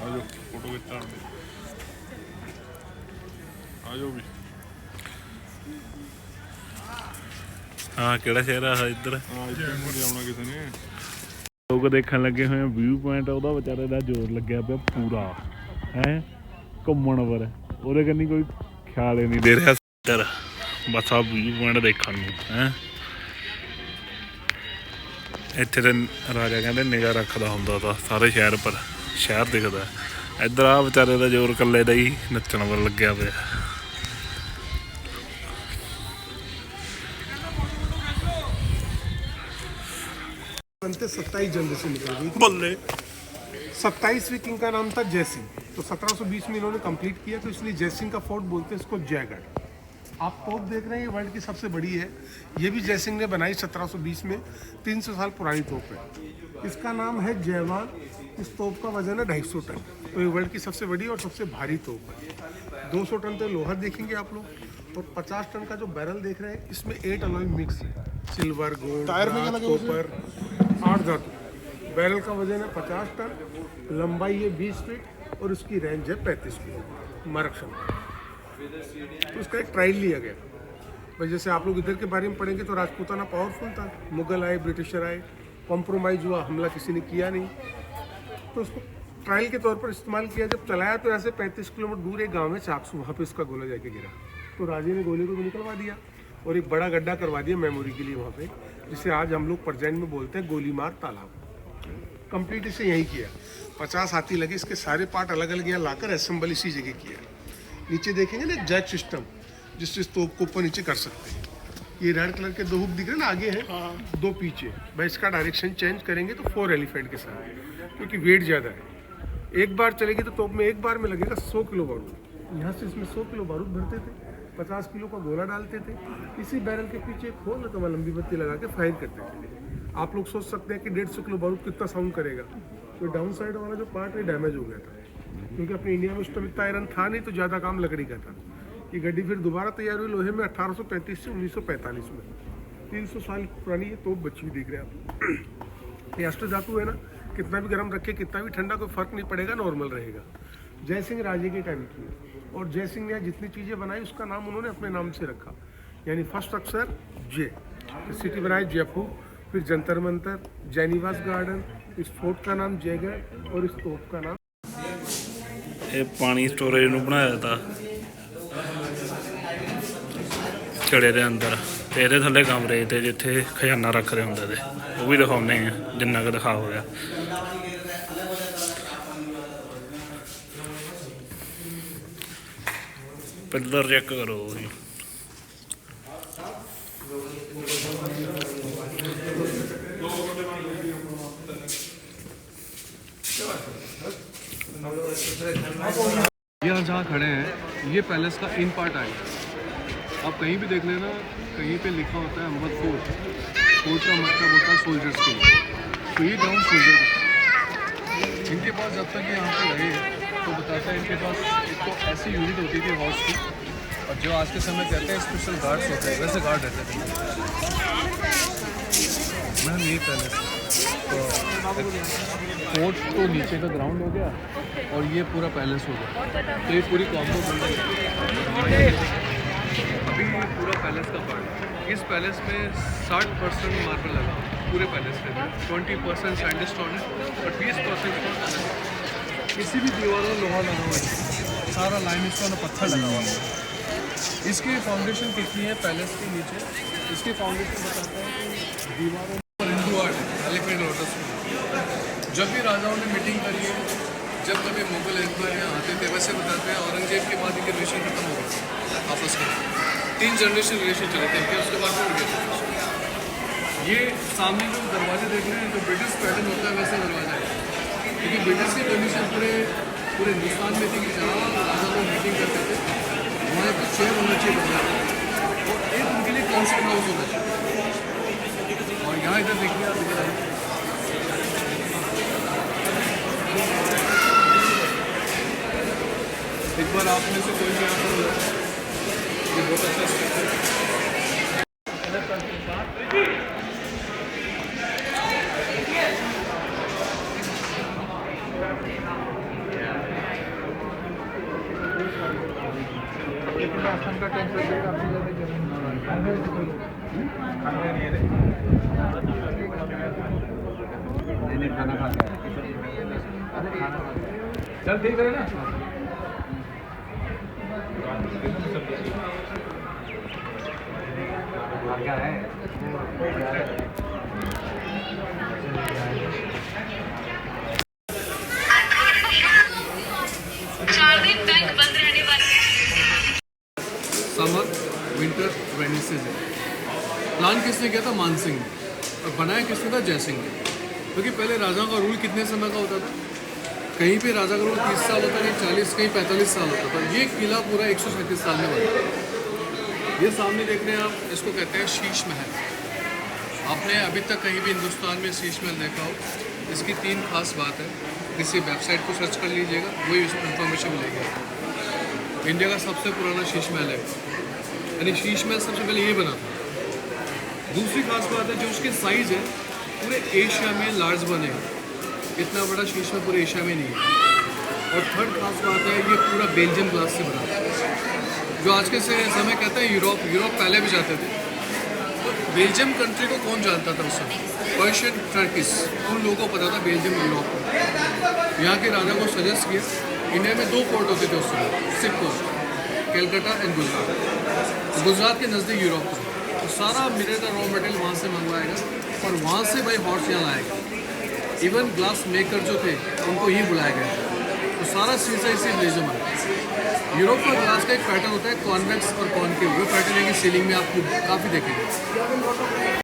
आजो फोटो खिंचा आजो भी। हाँ केड़ा शहर है इधर आना किसी ने लोग देखने लगे हुए व्यू पॉइंट ਉਹਦਾ ਵਿਚਾਰੇ ਦਾ ਜ਼ੋਰ ਲੱਗਿਆ ਪਿਆ ਪੂਰਾ ਹੈ ਘੁੰਮਣ ਪਰ ਉਹਦੇ ਕੰਨੀ ਕੋਈ ਖਿਆਲ ਹੀ ਨਹੀਂ ਦੇ ਰਿਹਾ ਇੱਧਰ ਬਸ ਆ ਵਿਊ ਪੁਆਇੰਟ ਦੇਖਣ ਨੂੰ ਹੈ ਇੱਥੇ ਤੇ ਰਾਜਾ ਕਹਿੰਦੇ ਨਿਗਾਹ ਰੱਖਦਾ ਹੁੰਦਾ ਤਾਂ ਸਾਰੇ ਸ਼ਹਿਰ ਪਰ ਸ਼ਹਿਰ ਦਿਖਦਾ ਇੱਧਰ ਆ ਵਿਚਾਰੇ ਦਾ ਜ਼ੋਰ ਇਕੱਲੇ ਦਾ ਹੀ ਨੱਚਣ ਪਰ ਲੱਗਿਆ ਪਿਆ 27 जनवरी से निकल गई थी। ਬੱਲੇ 27वीं किंग का नाम था जयसिंह, तो 1720 में इन्होंने कंप्लीट किया, तो इसलिए जयसिंह का फोर्ट बोलते हैं इसको जयगढ़। आप तोप देख रहे हैं, ये वर्ल्ड की सबसे बड़ी है। ये भी जयसिंह ने बनाई 1720 में, 300 साल पुरानी तोप है। इसका नाम है जयवान। इस तोप का वजन है 250 टन, तो ये वर्ल्ड की सबसे बड़ी और सबसे भारी तोप है। 200 टन तो लोहा देखेंगे आप लोग, और 50 टन का जो बैरल देख रहे हैं इसमें 8 अलॉय मिक्स है, सिल्वर, गोल्ड, कॉपर, 8 धातु। बैरल का वजन है 50 टन, लंबाई है 20 फीट और उसकी रेंज है 35 किलो मरक्षम। तो उसका एक ट्रायल लिया गया भाई। जैसे आप लोग इधर के बारे में पढ़ेंगे तो राजपूताना पावरफुल था, मुगल आए, ब्रिटिशर आए, कॉम्प्रोमाइज़ हुआ, हमला किसी ने किया नहीं, तो उसको ट्रायल के तौर पर इस्तेमाल किया। जब चलाया तो ऐसे 35 किलोमीटर दूर एक गाँव है चाकसू, वहाँ पे उसका गोला जाके गिरा, तो राजे ने गोले को भी निकलवा दिया और एक बड़ा गड्ढा करवा दिया मेमोरी के लिए वहाँ पे, जिसे आज हम लोग परजैन में बोलते हैं गोलीमार तालाब। कंप्लीट इसे यहीं किया, 50 हाथी लगे, इसके सारे पार्ट अलग अलग यहाँ लाकर असेंबल इसी जगह किया। नीचे देखेंगे ना जैक सिस्टम, जिससे इस तोप को ऊपर नीचे कर सकते हैं। ये रेड कलर के 2 हुक दिख रहे हैं ना, आगे है 2 पीछे। भाई इसका डायरेक्शन चेंज करेंगे तो 4 एलिफेंट के साथ, क्योंकि वेट ज़्यादा है। एक बार चलेगी तो तोप में एक बार में लगेगा 100 किलो बारूद। यहाँ से इसमें 100 किलो बारूद भरते थे, 50 किलो का गोला डालते थे, इसी बैरल के पीछे एक होल तो वहाँ लंबी बत्ती लगा के फायर करते थे। आप लोग सोच सकते हैं कि 150 किलो बारूद कितना साउंड करेगा। तो डाउन साइड वाला जो पार्ट है डैमेज हो गया था, क्योंकि अपने इंडिया में उस टाइम इतना आयरन था नहीं, तो ज़्यादा काम लकड़ी का था। ये गड्डी फिर दोबारा तैयार हुई लोहे में 1835 से 1945 में। 300 साल पुरानी ये तोप बची हुई दिख रहे हैं आप। ये अष्ट धातु है ना, कितना भी गर्म रखे, कितना भी ठंडा, कोई फर्क नहीं पड़ेगा, नॉर्मल रहेगा। जयसिंह राजे के टाइम की, और जयसिंह ने जितनी चीज़ें बनाई उसका नाम उन्होंने अपने नाम से रखा, यानी फर्स्ट अक्षर जे। सिटी बनाई जयपुर, फिर जंतर मंतर, जैनिवास गार्डन, इस फोर्ट का नाम जयगढ़ और इस तोप का नाम। ਇਹ ਪਾਣੀ ਸਟੋਰੇਜ ਨੂੰ ਬਣਾਇਆ ਤਾ ਛੜੇ ਦੇ ਅੰਦਰ ਤੇ ਇਹਦੇ ਥੱਲੇ ਕਮਰੇ ਤੇ ਜਿੱਥੇ ਖਜ਼ਾਨਾ ਰੱਖਦੇ ਹੁੰਦੇ ਤੇ ਉਹ ਵੀ ਦਿਖਾਉਂਦੇ ਆ ਜਿੰਨਾ ਕੁ ਦਿਖਾ ਹੋ ਗਿਆ। ਪਿੱਲਰ ਚੈੱਕ ਕਰੋ ਜੀ। यहाँ जहाँ खड़े हैं ये पैलेस का इन पार्ट आएगा। आप कहीं भी देख लेना, कहीं पे लिखा होता है अहमद फोर्ट। फोर्ट का मतलब होता है सोल्जर्स के लिए, तो ये ग्राउंड सोल्जर का। इनके पास जब तक ये यहाँ पे रहे तो बताता है, इनके पास एक तो ऐसी यूनिट होती थी हॉर्स की, और जो आज के समय कहते हैं स्पेशल गार्ड्स होते हैं, वैसे गार्ड रहते थे। मैम ये पैलेस तो फोर्ट तो नीचे का ग्राउंड हो गया और ये पूरा पैलेस हो गया, तो ये पूरी कॉम्बो बिल्डिंग। अभी ये पूरा पैलेस का पार्ट है। इस पैलेस में 60% मार्बल लगा पूरे पैलेस में, 20% सैंडस्टोन है और 20% किसी भी दीवारों में लोहा लगा हुआ है, सारा लाइमस्टोन और पत्थर लगा हुआ है। इसकी फाउंडेशन कितनी है पैलेस के नीचे, इसकी फाउंडेशन बताता है कि दीवारों हिंदू आर्ट है, एलिफेंट लोटस। जब भी राजाओं ने मीटिंग करी है, जब कभी मुगल एम्पायर यहाँ आते थे, वैसे बताते हैं औरंगजेब के बाद इनके रिलेशन खत्म हो गए आपस में, 3 जनरेशन रिलेशन चले थे, फिर उसके बाद टूट गए। ये सामने जो दरवाजे देख रहे हैं, जो ब्रिटिश पैटर्न होता है वैसे दरवाजा है, क्योंकि ब्रिटिश की कंडीशन पूरे हिंदुस्तान में थी कि जहाँ राजा लोग मीटिंग करते थे वहाँ एक चेयर होना चाहिए और एक उनके लिए कॉन्सर्ट हाउस होना चाहिए। और यहाँ इधर देखिए आप, इधर आइए, एक बार आप में से कोई भी यहाँ पर, ये बहुत अच्छा स्टेप है। आसमान का टेम्परेचर काफ़ी ज़्यादा गर्म खाना खा चल ठीक है ना। क्या है summer winter rainy season. Plan किसने किया था? मानसिंह ने। और बनाया किसने था? जयसिंह ने। क्योंकि पहले राजाओं का रूल कितने समय का होता था? कहीं पे राजा का रूल 30 साल होता, कहीं 40, कहीं 45 साल होता था। ये किला पूरा 137 साल में बना। ये सामने देख रहे हैं आप, इसको कहते हैं शीश महल। आपने अभी तक कहीं भी हिंदुस्तान में शीश महल देखा हो? इसकी 3 खास बात है। किसी वेबसाइट को सर्च कर लीजिएगा, वही इसमें इंफॉर्मेशन मिलेगी। इंडिया का सबसे पुराना शीश महल है, यानी शीश महल सबसे पहले ये बना था। दूसरी खास बात है जो उसके साइज़ है, पूरे एशिया में लार्ज बने। इतना बड़ा शीश महल पूरे एशिया में नहीं है। और थर्ड खास बात है, ये पूरा बेल्जियम ग्लास से बना है। जो आज के समय कहते हैं यूरोप पहले भी जाते थे। तो बेल्जियम कंट्री को कौन जानता था उस समय? पर्शियन, टर्किस, उन लोगों को पता था बेल्जियम यूरोप को। यहाँ के राजा को सजेस्ट किया। इंडिया में 2 पोर्ट होते थे उस समय, ship port, Calcutta and Gujarat. Gujarat के नज़दीक यूरोप था। तो सारा मिले का रॉ मटेरियल वहाँ से मंगवाएगा और वहाँ से भाई हॉर्स यहाँ लाएगा। इवन ग्लास मेकर जो थे उनको ही बुलाया गया। तो सारा सीसा इसी बेल्जियम है। यूरोप का ग्लास का एक पैटर्न होता है कॉन्वेक्स और कॉनकेव। वो पैटर्न है कि सीलिंग में आप काफ़ी देखेंगे।